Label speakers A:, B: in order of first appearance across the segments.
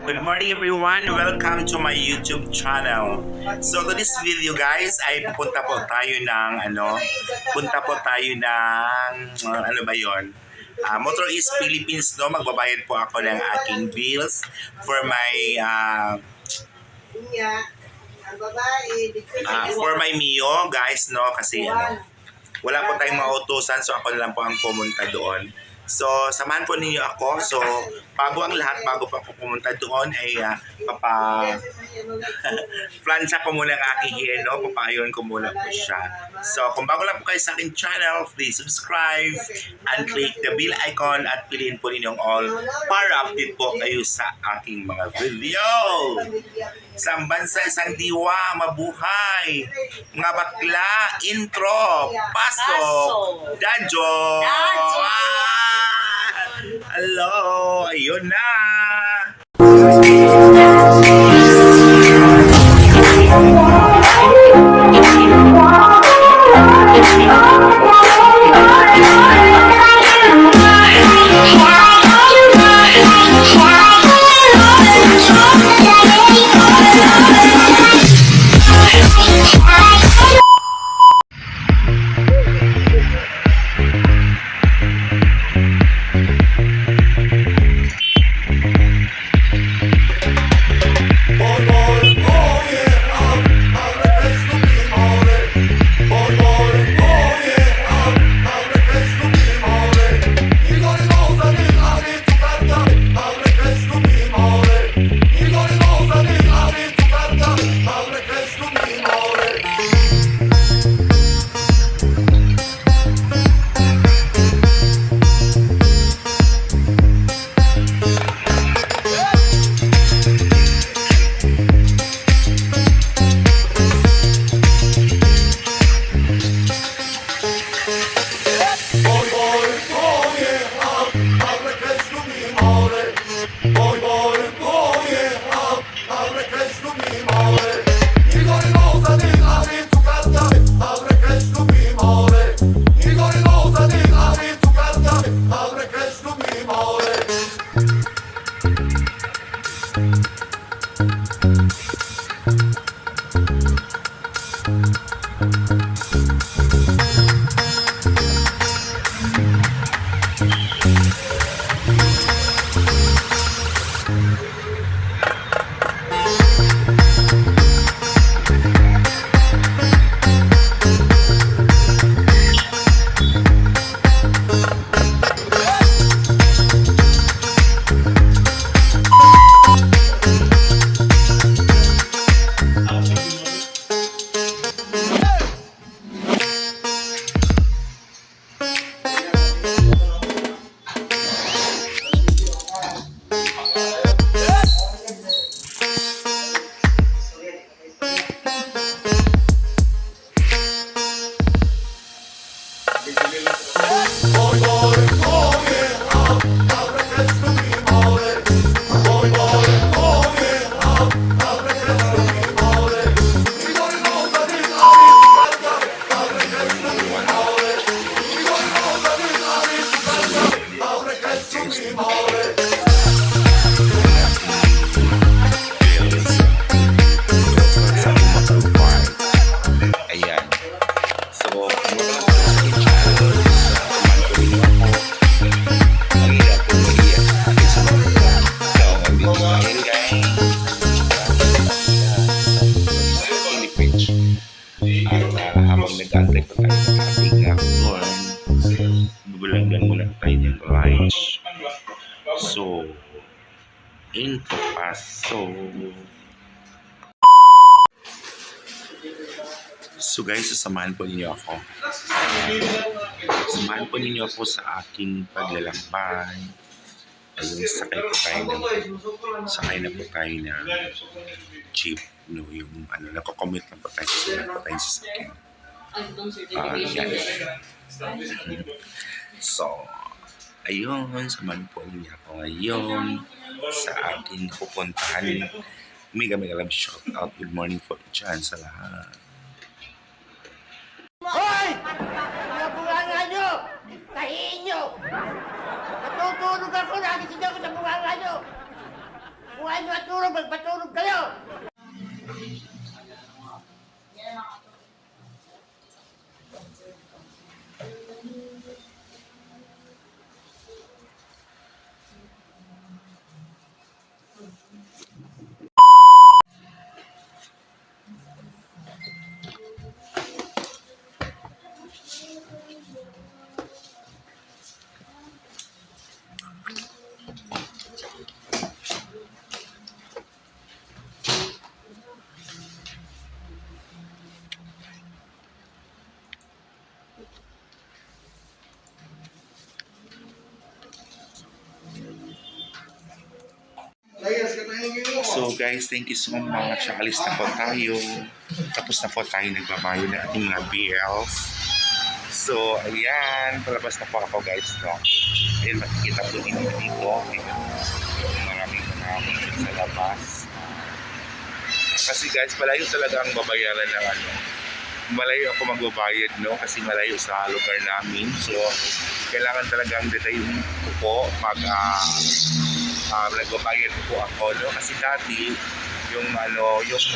A: Good morning everyone! Welcome to my YouTube channel. So to this video guys ay punta po tayo ng ano ba yon? Motor East Philippines, no? Magbabayad po ako ng aking bills for my Mio guys, no? Kasi wala po tayong mautusan, so ako na lang po ang pumunta doon. So, samahan po ninyo ako. So, bago ang lahat, bago pa ako pumunta doon, ay plansya ko muna ang aking hair, no? Papayon ko muna po siya. So, kung bago lang po kayo sa aking channel, please subscribe and click the bell icon at piliin po ninyong all para update po kayo sa aking mga video. Isang bansa, isang diwa, mabuhay. Mga bakla, intro, pasok, dadyo. Hello, ayun na. So, Into Paso. So guys, sasamahan po ninyo ako. Samahan po ninyo ako sa aking paglalakbay. Ayun, sakay na po tayo ng jeep. No, yung nako-commute lang po tayo sa sasakyan. Yan. So, ayun, samahan po ninyo ako ngayon sa aking pupuntahan. Mega love shout out. Good morning po dyan sa lahat.
B: Hoy! Mga bunganga nyo! Tahiin nyo! Natutulog ako, nagising ako sa bunganga nyo! Kung ayaw nyo matulog, magpatulog kayo!
A: So guys, thank you so much. Alis na po tayo. Tapos na po tayo nagbabayo ng ating mga bills. So ayan, palabas na po ako guys. No? Ayan, makikita po din naman dito. Maraming sa labas. Kasi guys, malayo talaga ang babayaran ng malayo ako magbabayad, no? Kasi malayo sa lugar namin. So, kailangan talagang detayin ko po pag nagbabayad po ako, no? Kasi dati yung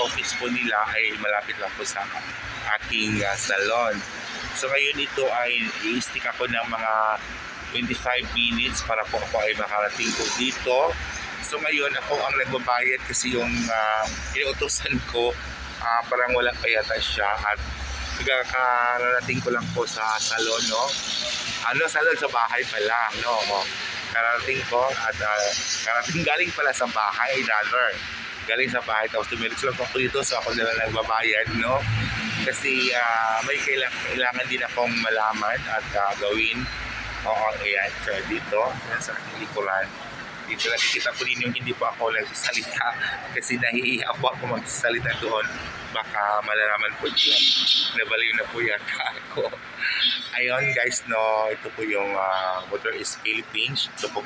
A: office po nila ay malapit lang po sa aking salon. So ngayon ito ay i-stick ako ng mga 25 minutes para po ako ay makarating po dito. So ngayon ako ang nagbabayad kasi yung inuutosan ko parang walang kayata siya at kararating ko lang po sa salon, no? Salon sa bahay pala, no? Karating ko at karating galing pala sa bahay, galing sa bahay tapos tumilis lang ako dito so ako nila nagbabayad, no? Kasi may kailangan din akong malaman at gawin. Oo, ayan, so dito sa likuran dito nakikita po ninyo hindi po ako nagsasalita kasi nahihiya po ako magsasalita doon, baka malalaman po dyan nabaliw na po yata ako. Ayun guys, no, ito po yung Motor is Philippines. Ito po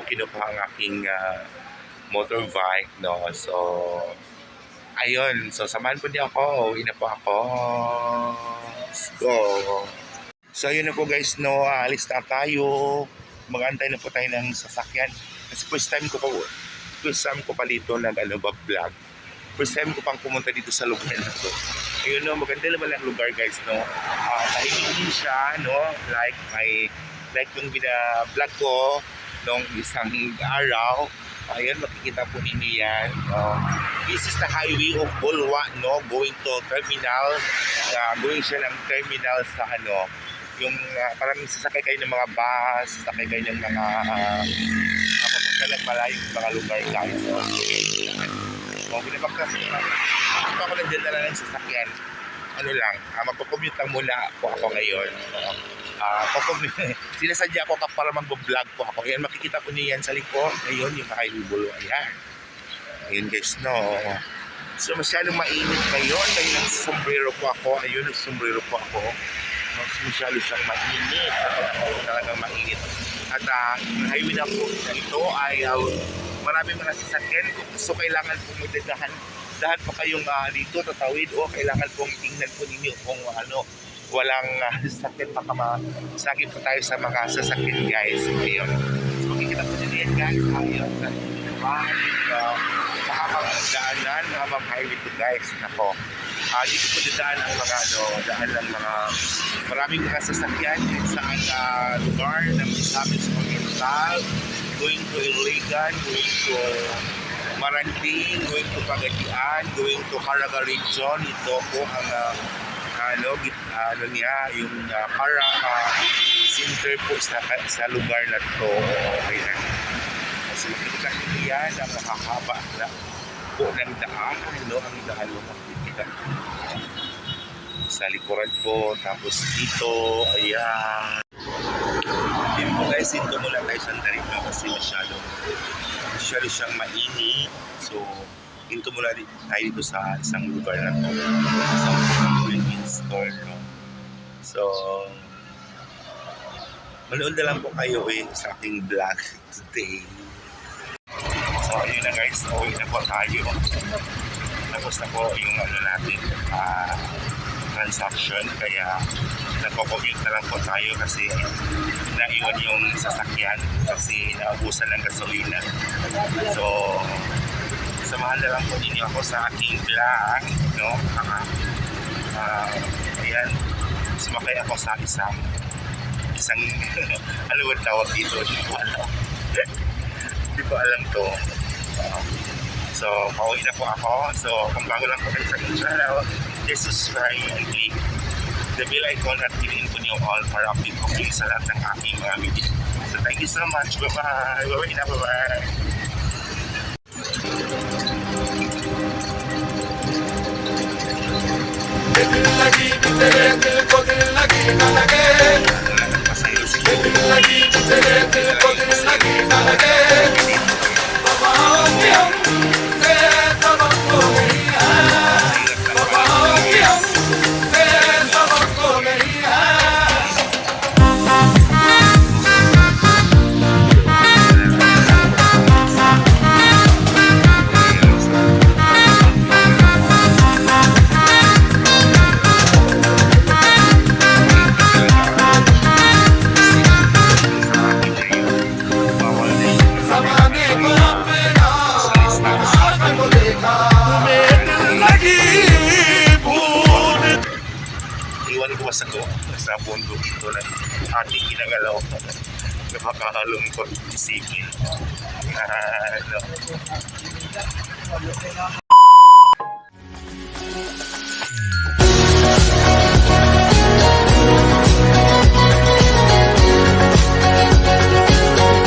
A: kinukuha ang aking motorbike, no. So ayun, so samahan po niyo ako, uwi na po ako. Let's go. So ayun na po guys, no, alis na tayo. Mag-antay na po tayo ng sasakyan. Kasi first time ko pa dito vlog. First time ko pang pumunta dito sa lugar na to. Ayun, no, maganda naman ang lugar guys, no. Tahimik din siya, no. Like yung bina-vlog ko nung isang araw. Ayun, makikita po ninyo yan. This is the highway of Bulwa, no, going to terminal. Going siya ng terminal sa yung parang sasakay kayo ng mga bus, sasakay kayo ng mga papunta ng malayong mga lugar guys. So, binabaktas ako nandiyan na lang ng sasakyan. Magpo-commute lang muna po ako ngayon. Sinasadya ko para mag-vlog po ako. Ayan, makikita ko niyan sa likod. Ayun, yung kakaibulo. Ayan. Ayun guys, no. So, masyadong mainit ngayon. Kaya nagsombrero po ako. Ayun, nagsombrero po ako. Masyado siyang mainit. Talagang mainit. At highway na po ito ay maraming mga sasakyan. So, kailangan po magdadahan pa kayong dito tatawid o kailangan pong tingnan po ninyo kung walang sasakyan, baka masagip po tayo sa mga sasakyan guys. Ayun. So, makikita po nyo yan guys. Ayun. Mahabang daanan, mahabang highway po guys. Nako. Dito po daan ang mga daan ng mga maraming mga sasakyan sa lugar ng Misamis Oriental, going to Iligan, going to Maranding, going to Pagadian, going to Caraga Region. Ito po ang yung para center po sa lugar na to. Ayan. So, makikita laki yan, ang mahahaba na po ng daan, no? Ang daan mo makikita sa likuran ko, tapos dito, ayan. Hindi po guys, hinto muna tayo sandali no? Kasi masyado siyang mainit. So, hinto muna tayo dito sa isang lugar na to, sa convenience store, no? So, manood na lang po kayo sa aking vlog today. So, ayun na guys, uwi na po tayo. Tapos na po yung ano natin, transaction. Kaya nagpo-commute na lang po tayo kasi naiwan yung sasakyan kasi naubusan ng gasolina. So, samahan na lang po ninyo ako sa aking vlog, no? Ayan, sumakay ako sa isang ano ba tawag dito? Hindi ko alam to. So, pauwi na po ako. So, kung bago lang po kayo sa aking channel, please subscribe and click the bell icon at piliin po niyo all para update po kayo sa lahat ng aking mga video. So, thank you so much. Bye-bye. Bye-bye na. Bye-bye.
C: दिल लगी तेरे दिल को दिल लगी न लगे दिल लगी तेरे दिल को दिल लगी न लगे बाबाओं की हमसे सबक को नहीं है बाबाओं की हमसे सबक को नहीं है ज़माने को अपना आशिक को देखा तुम्हें दिल लगी भूल
A: Iwan ko sa pundo dito na ating ginagalaw. Nakakalungkot isipin.